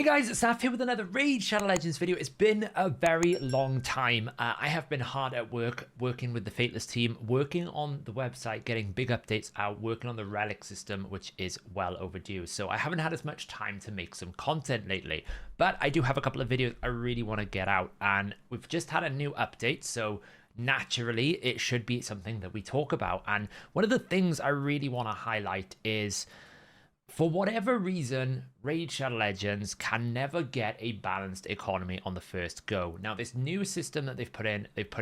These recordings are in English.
Guys, it's Saf here with another Raid Shadow Legends video. It's been a very long time. I have been hard at work, working with the Fateless team, working on the website, getting big updates out, working on the Relic system, which is well overdue. So I haven't had as much time to make some content lately, but I do have a couple of videos I really want to get out, and we've just had a new update, so naturally it should be something that we talk about. And one of the things I really want to highlight is, for whatever reason, Raid Shadow Legends can never get a balanced economy on the first go. Now, this new system that they've put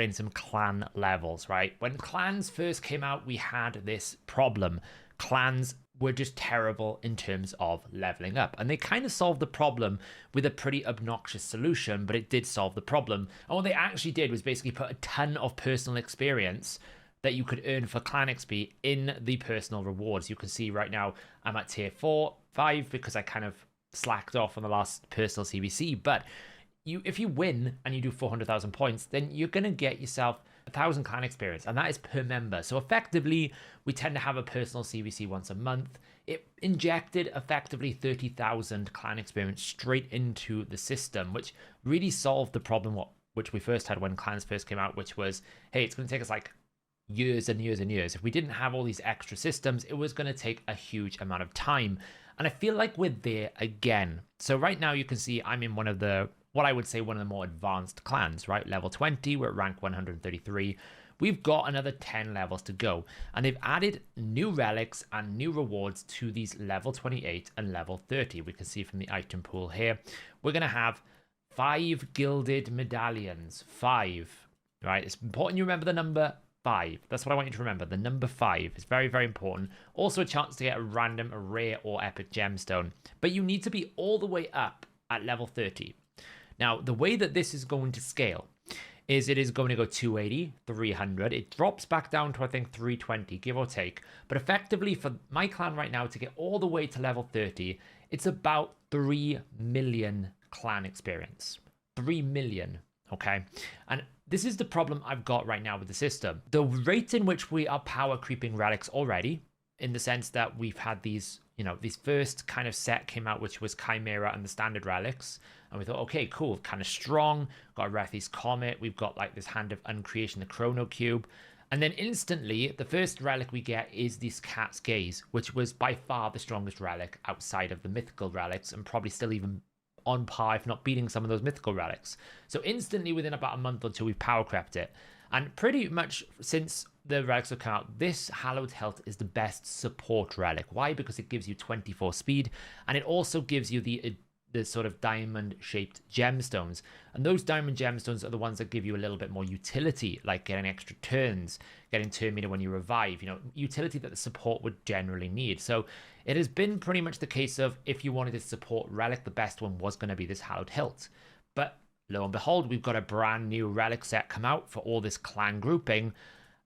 in some clan levels, right? When clans first came out, we had this problem. Clans were just terrible in terms of leveling up, and they kind of solved the problem with a pretty obnoxious solution, but it did solve the problem. And what they actually did was basically put a ton of personal experience that you could earn for clan XP in the personal rewards. You can see right now I'm at tier 5 because I kind of slacked off on the last personal CBC, but if you win and you do 400,000 points, then you're going to get yourself 1,000 clan experience, and that is per member. So effectively, we tend to have a personal CBC once a month. It injected effectively 30,000 clan experience straight into the system, which really solved the problem which we first had when clans first came out, which was, hey, it's going to take us like years and years and years. If we didn't have all these extra systems, it was going to take a huge amount of time. And I feel like we're there again. So right now you can see I'm in one of the, what I would say, one of the more advanced clans, right? Level 20, we're at rank 133. We've got another 10 levels to go. And they've added new relics and new rewards to these level 28 and level 30. We can see from the item pool here, we're going to have 5 gilded medallions. 5, right? It's important you remember the number 5. That's what I want you to remember. The number 5 is very, very important. Also a chance to get a random, rare, or epic gemstone. But you need to be all the way up at level 30. Now, the way that this is going to scale is it is going to go 280, 300. It drops back down to, I think, 320, give or take. But effectively, for my clan right now, to get all the way to level 30, it's about 3 million clan experience. 3 million, okay? And this is the problem I've got right now with the system. The rate in which we are power creeping relics already, in the sense that we've had these, these first kind of set came out, which was Chimera and the standard relics. And we thought, okay, cool, kind of strong. Got a Rethi's Comet. We've got like this Hand of Uncreation, the Chrono Cube. And then instantly, the first relic we get is this Cat's Gaze, which was by far the strongest relic outside of the mythical relics, and probably still even on par, if not beating some of those mythical relics. So instantly, within about a month or two, we've power crept it. And pretty much since the relics have come out, this Hallowed Hilt is the best support relic. Why? Because it gives you 24 speed, and it also gives you the sort of diamond-shaped gemstones. And those diamond gemstones are the ones that give you a little bit more utility, like getting extra turns, getting turn meter when you revive, utility that the support would generally need. So it has been pretty much the case of, if you wanted to support relic, the best one was going to be this Hallowed Hilt. But lo and behold, we've got a brand new relic set come out for all this clan grouping,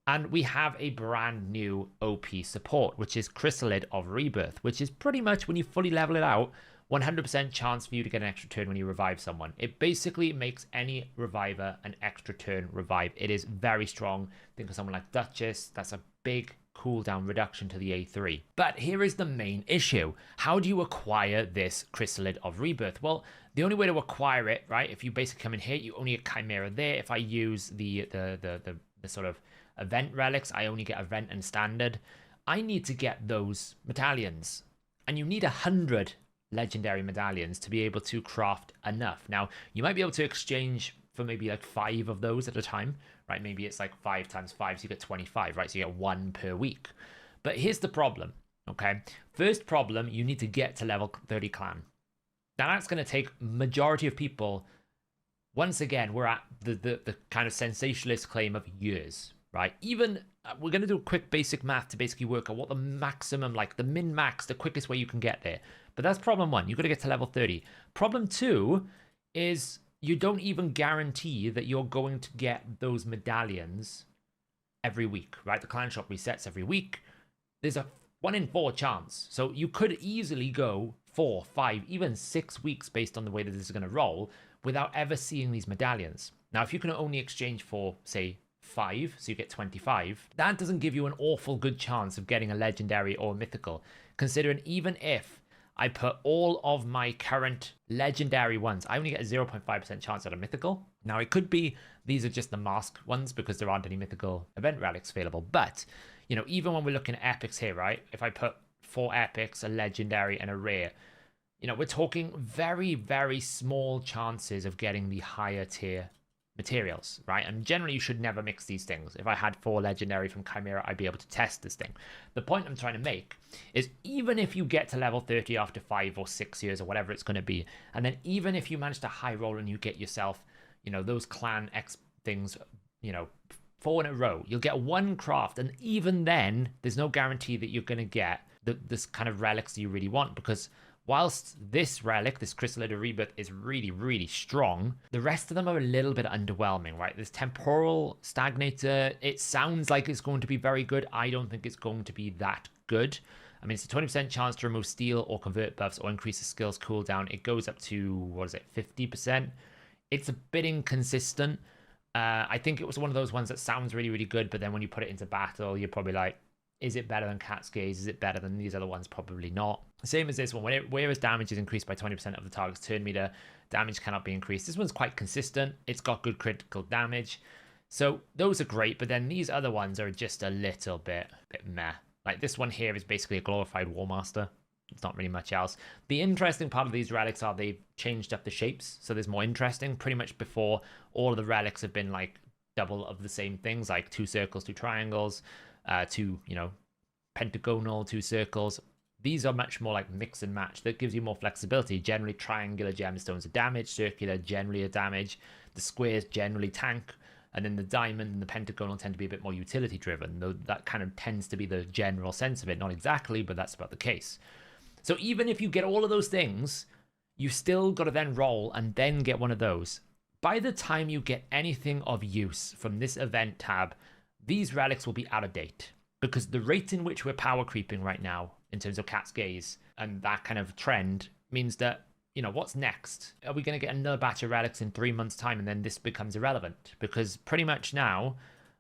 and we have a brand new OP support, which is Chrysalid of Rebirth, which is pretty much, when you fully level it out, 100% chance for you to get an extra turn when you revive someone. It basically makes any reviver an extra turn revive. It is very strong. Think of someone like Duchess. That's a big cooldown reduction to the A3. But here is the main issue. How do you acquire this Chrysalid of Rebirth? Well, the only way to acquire it, right, if you basically come in here, you only get Chimera there. If I use the sort of event relics, I only get event and standard. I need to get those medallions, and you need 100 legendary medallions to be able to craft enough. Now, you might be able to exchange for maybe like 5 of those at a time, right? Maybe it's like 5 times 5, so you get 25, right? So you get 1 per week. But here's the problem, okay? First problem, you need to get to level 30 clan. Now, that's going to take majority of people. Once again, we're at the kind of sensationalist claim of years, right? Even we're going to do a quick basic math to basically work out what the maximum, like the min-max, the quickest way you can get there. But that's problem 1. You've got to get to level 30. Problem 2 is you don't even guarantee that you're going to get those medallions every week, right? The clan shop resets every week. There's a 1 in 4 chance. So you could easily go 4, 5, even 6 weeks based on the way that this is going to roll without ever seeing these medallions. Now, if you can only exchange for, say, 5, so you get 25, that doesn't give you an awful good chance of getting a legendary or mythical, considering even if I put all of my current legendary ones. I only get a 0.5% chance at a mythical. Now, it could be these are just the mask ones because there aren't any mythical event relics available. But, you know, even when we're looking at epics here, right? If I put 4 epics, a legendary, and a rare, you know, we're talking very, very small chances of getting the higher tier materials, right? And generally, you should never mix these things. If I had 4 legendary from Chimera, I'd be able to test this thing. The point I'm trying to make is even if you get to level 30 after 5 or 6 years or whatever it's going to be, and then even if you manage to high roll and you get yourself, you know, those clan X things, you know, 4 in a row, you'll get 1 craft. And even then, there's no guarantee that you're going to get this kind of relics that you really want, because whilst this relic, this Crystal of Rebirth, is really, really strong, the rest of them are a little bit underwhelming, right? This Temporal Stagnator, it sounds like it's going to be very good. I don't think it's going to be that good. I mean, it's a 20% chance to remove steal or convert buffs or increase the skills cooldown. It goes up to, what is it, 50%? It's a bit inconsistent. I think it was one of those ones that sounds really, really good, but then when you put it into battle, you're probably like, is it better than Cat's Gaze? Is it better than these other ones? Probably not. Same as this one. Whereas damage is increased by 20% of the target's turn meter, damage cannot be increased. This one's quite consistent. It's got good critical damage. So those are great, but then these other ones are just a little bit meh. Like this one here is basically a glorified War Master. It's not really much else. The interesting part of these relics are they've changed up the shapes, so there's more interesting. Pretty much before, all of the relics have been like double of the same things, like 2 circles, 2 triangles, 2, you know, pentagonal, 2 circles. These are much more like mix and match. That gives you more flexibility. Generally, triangular gemstones are damage, circular generally are damage, the squares generally tank, and then the diamond and the pentagonal tend to be a bit more utility driven, though that kind of tends to be the general sense of it. Not exactly, but that's about the case. So even if you get all of those things, you still got to then roll and then get one of those. By the time you get anything of use from this event tab, these relics will be out of date, because the rate in which we're power creeping right now in terms of Cat's Gaze and that kind of trend means that, you know, what's next? Are we going to get another batch of relics in 3 months' time and then this becomes irrelevant? Because pretty much now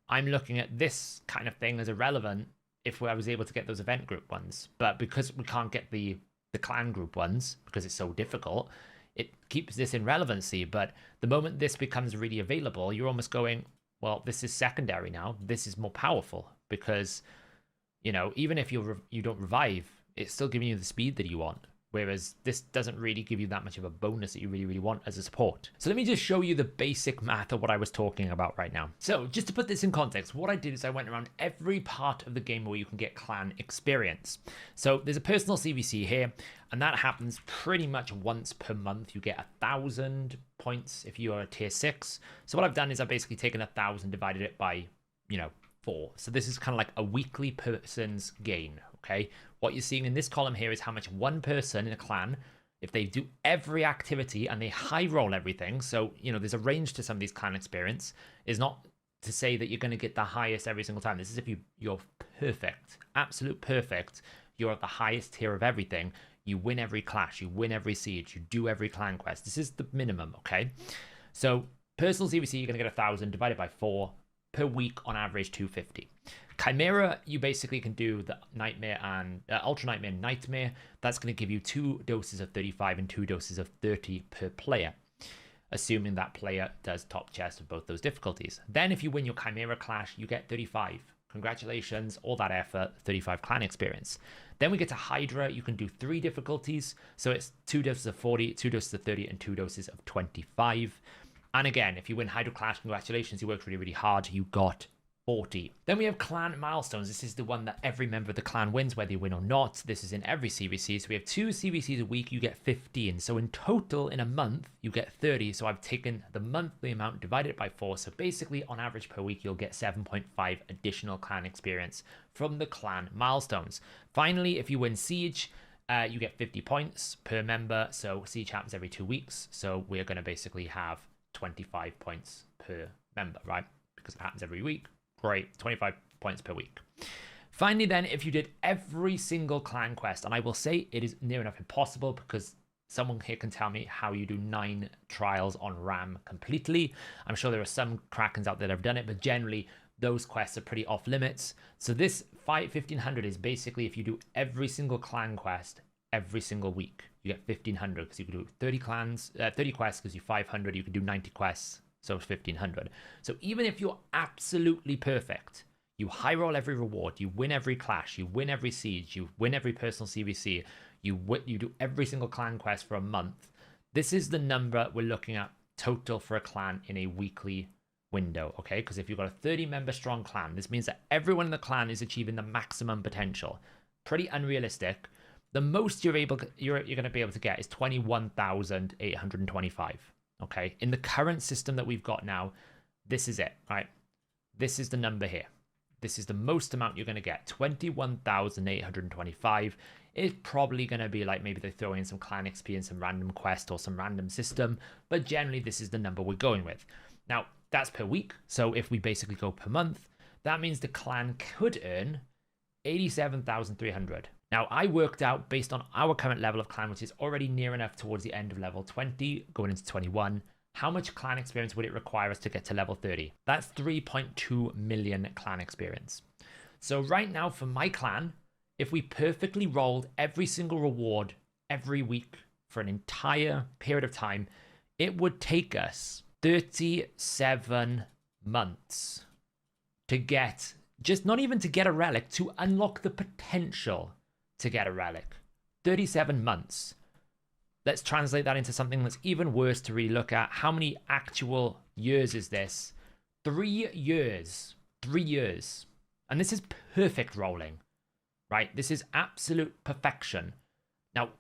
I'm looking at this kind of thing as irrelevant if I was able to get those event group ones. But because we can't get the clan group ones because it's so difficult, it keeps this in relevancy. But the moment this becomes really available, you're almost going, well, this is secondary now. This is more powerful because, you know, even if you don't revive, it's still giving you the speed that you want. Whereas this doesn't really give you that much of a bonus that you really, really want as a support. So let me just show you the basic math of what I was talking about right now. So just to put this in context, what I did is I went around every part of the game where you can get clan experience. So there's a personal CVC here, and that happens pretty much once per month. You get 1,000 points if you are a tier 6. So what I've done is I've basically taken 1,000, divided it by, you know, 4. So this is kind of like a weekly person's gain, okay? What you're seeing in this column here is how much one person in a clan, if they do every activity and they high roll everything, so, you know, there's a range to some of these clan experience, is not to say that you're going to get the highest every single time. This is if you're perfect, absolute perfect, you're at the highest tier of everything, you win every clash, you win every siege, you do every clan quest. This is the minimum, okay? So personal CVC, you're going to get 1,000 divided by 4 per week, on average 250. Chimera, you basically can do the Nightmare and Ultra Nightmare and Nightmare. That's going to give you 2 doses of 35 and 2 doses of 30 per player, assuming that player does top chest of both those difficulties. Then if you win your Chimera Clash, you get 35. Congratulations, all that effort, 35 clan experience. Then we get to Hydra. You can do 3 difficulties. So it's 2 doses of 40, 2 doses of 30, and 2 doses of 25. And again, if you win Hydro Clash, congratulations, you worked really, really hard. You got 40. Then we have clan milestones. This is the one that every member of the clan wins, whether you win or not. This is in every CVC. So we have 2 CVCs a week, you get 15. So in total, in a month, you get 30. So I've taken the monthly amount, divided it by 4. So basically, on average per week, you'll get 7.5 additional clan experience from the clan milestones. Finally, if you win Siege, you get 50 points per member. So Siege happens every 2 weeks. So we're going to basically have 25 points per member, right? Because it happens every week. Great, 25 points per week. Finally then, if you did every single clan quest, and I will say it is near enough impossible because someone here can tell me how you do 9 trials on RAM completely. I'm sure there are some Krakens out there that have done it, but generally those quests are pretty off limits. So this 1,500 is basically if you do every single clan quest every single week. You get 1,500 because you can do 30 clans, 30 quests gives you 500. You can do 90 quests, so it's 1,500. So even if you're absolutely perfect, you high roll every reward, you win every clash, you win every siege, you win every personal CVC, you do every single clan quest for a month. This is the number we're looking at total for a clan in a weekly window, okay? Because if you've got a 30-member strong clan, this means that everyone in the clan is achieving the maximum potential. Pretty unrealistic. The most you're going to be able to get is 21,825, okay? In the current system that we've got now, this is it, right? This is the number here. This is the most amount you're going to get. 21,825 is probably going to be like maybe they throw in some clan XP and some random quest or some random system, but generally this is the number we're going with. Now, that's per week, so if we basically go per month, that means the clan could earn 87,300. Now, I worked out based on our current level of clan, which is already near enough towards the end of level 20, going into 21, how much clan experience would it require us to get to level 30? That's 3.2 million clan experience. So right now for my clan, if we perfectly rolled every single reward every week for an entire period of time, it would take us 37 months to get, just not even to get a relic, to unlock the potential to get a relic. 37 months. Let's translate that into something that's even worse to really look at. How many actual years is this? 3 years. 3 years. And this is perfect rolling, right? This is absolute perfection. Now,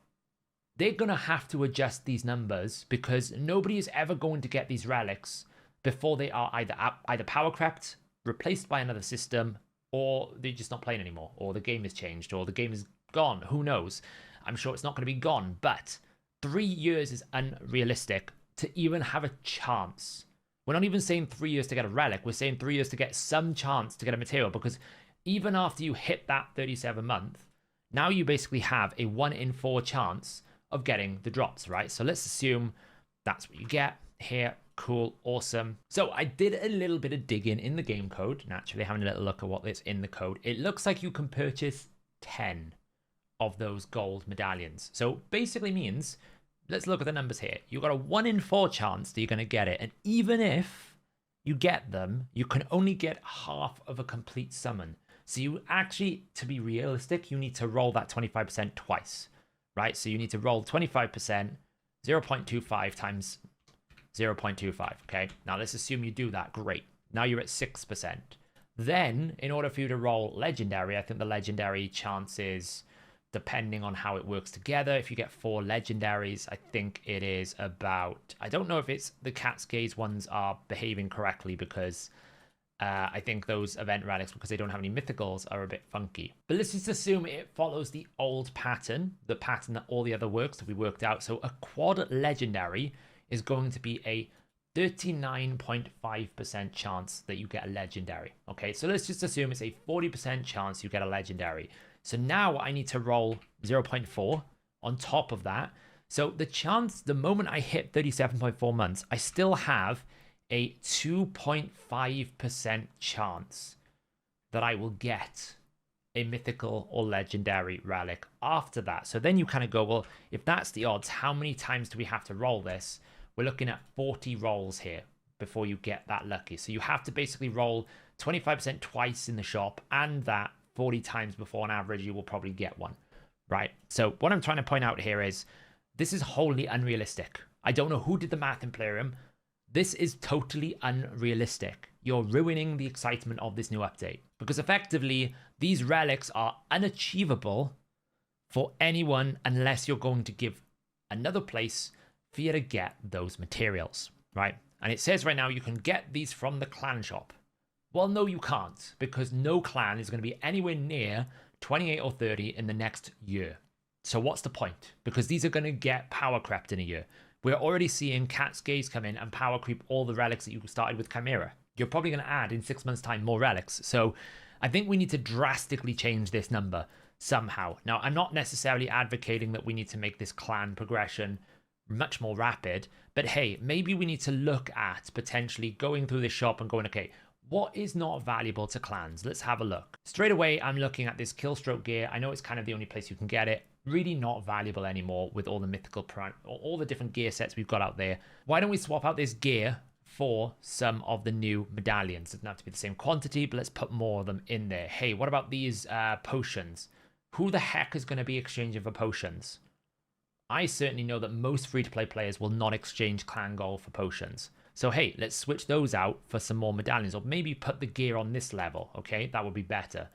they're going to have to adjust these numbers because nobody is ever going to get these relics before they are either power crept, replaced by another system, or they're just not playing anymore, or the game has changed, or the game is gone. Who knows? I'm sure it's not going to be gone, but 3 years is unrealistic to even have a chance. We're not even saying 3 years to get a relic. We're saying 3 years to get some chance to get a material, because even after you hit that 37 month, now you basically have a 1 in 4 chance of getting the drops, right? So let's assume that's what you get here. Cool, awesome. So I did a little bit of digging in the game code, naturally having a little look at what is in the code. It looks like you can purchase 10 of those gold medallions. So basically means, let's look at the numbers here. You've got a 1 in 4 chance that you're going to get it. And even if you get them, you can only get half of a complete summon. So you actually, to be realistic, you need to roll that 25% twice, right? So you need to roll 25%, 0.25 times 0.25, okay? Now let's assume you do that, great. Now you're at 6%. Then, in order for you to roll legendary, I think the legendary chances, depending on how it works together, if you get 4 legendaries, I think it is about, I don't know if it's the Cat's Gaze ones are behaving correctly, because I think those event relics, because they don't have any mythicals, are a bit funky. But let's just assume it follows the old pattern, the pattern that all the other works that we worked out. So a quad legendary is going to be a 39.5% chance that you get a legendary. Okay, so let's just assume it's a 40% chance you get a legendary. So now I need to roll 0.4 on top of that. So the chance, the moment I hit 37.4 months, I still have a 2.5% chance that I will get a mythical or legendary relic after that. So then you kind of go, well, if that's the odds, how many times do we have to roll this? We're looking at 40 rolls here before you get that lucky. So you have to basically roll 25% twice in the shop, and that 40 times before on average you will probably get one, right? So what I'm trying to point out here is this is wholly unrealistic. I don't know who did the math in Plarium. This is totally unrealistic. You're ruining the excitement of this new update, because effectively these relics are unachievable for anyone unless you're going to give another place for you to get those materials, right? And it says right now you can get these from the clan shop. Well, no, you can't, because no clan is going to be anywhere near 28 or 30 in the next year. So what's the point? Because these are going to get power crept in a year. We're already seeing Cat's Gaze come in and power creep all the relics that you started with Chimera. You're probably going to add in 6 months' time more relics. So I think we need to drastically change this number somehow. Now, I'm not necessarily advocating that we need to make this clan progression much more rapid, but hey, maybe we need to look at potentially going through this shop and going, okay, what is not valuable to clans? Let's have a look. Straight away, I'm looking at this Killstroke gear. I know it's kind of the only place you can get it. really not valuable anymore with all the all the different gear sets we've got out there. Why don't we swap out this gear for some of the new medallions? Doesn't have to be the same quantity, but let's put more of them in there. Hey, what about these potions? Who the heck is going to be exchanging for potions? I certainly know that most free-to-play players will not exchange clan gold for potions. So hey, let's switch those out for some more medallions, or maybe put the gear on this level, okay? That would be better.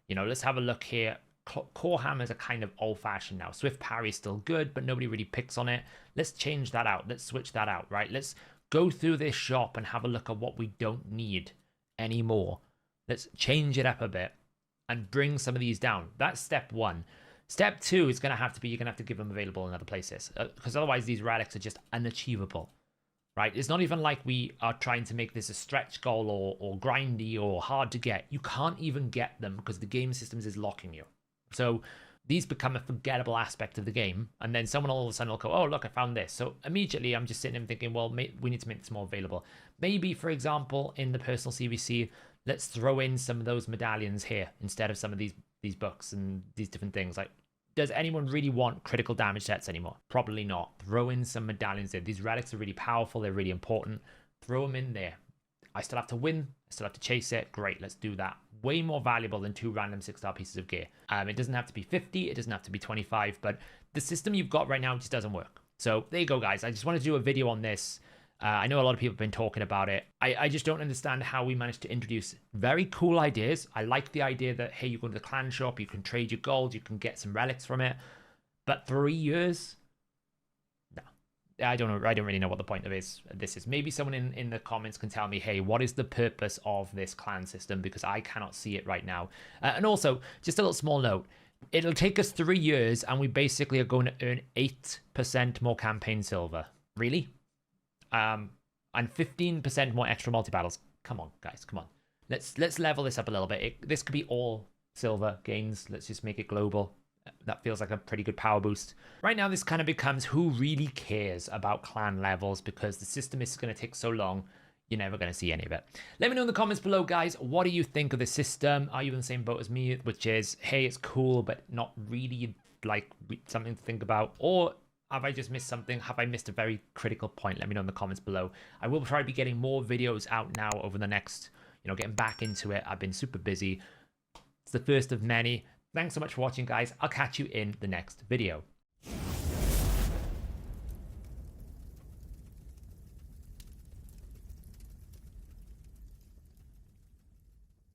You know, let's have a look here. Core hammers are kind of old-fashioned now. Swift parry is still good, but nobody really picks on it. Let's change that out. Let's switch that out, right? Let's go through this shop and have a look at what we don't need anymore. Let's change it up a bit and bring some of these down. That's step one. Step two is going to have to be, you're going to have to give them available in other places, because otherwise these relics are just unachievable, right? It's not even like we are trying to make this a stretch goal or grindy or hard to get. You can't even get them because the game systems is locking you. So these become a forgettable aspect of the game, and then someone all of a sudden will go, oh, look, I found this. So immediately I'm just sitting there thinking, well, we need to make this more available. Maybe, for example, in the personal CVC, let's throw in some of those medallions here instead of some of these books and these different things. Like, does anyone really want critical damage sets anymore? Probably not. Throw in some medallions there. These relics are really powerful. They're really important. Throw them in there. I still have to win. I still have to chase it. Great, let's do that. Way more valuable than 2 random 6-star pieces of gear. It doesn't have to be 50. It doesn't have to be 25. But the system you've got right now just doesn't work. So there you go, guys. I just wanted to do a video on this. I know a lot of people have been talking about it. I just don't understand how we managed to introduce very cool ideas. I like the idea that, hey, you go to the clan shop, you can trade your gold, you can get some relics from it. But 3 years? No. I don't know. I don't really know what the point of this is. Maybe someone in the comments can tell me, hey, what is the purpose of this clan system? Because I cannot see it right now. And also, just a little small note. It'll take us 3 years and we basically are going to earn 8% more campaign silver. Really? And 15% more extra multi-battles. Come on, guys, come on. Let's level this up a little bit. This could be all silver gains. Let's just make it global. That feels like a pretty good power boost. Right now, this kind of becomes who really cares about clan levels, because the system is going to take so long, you're never going to see any of it. Let me know in the comments below, guys. What do you think of the system? Are you in the same boat as me, which is, hey, it's cool, but not really like something to think about? Or have I just missed something? Have I missed a very critical point? Let me know in the comments below. I will probably be getting more videos out now over the next, getting back into it. I've been super busy. It's the first of many. Thanks so much for watching, guys. I'll catch you in the next video.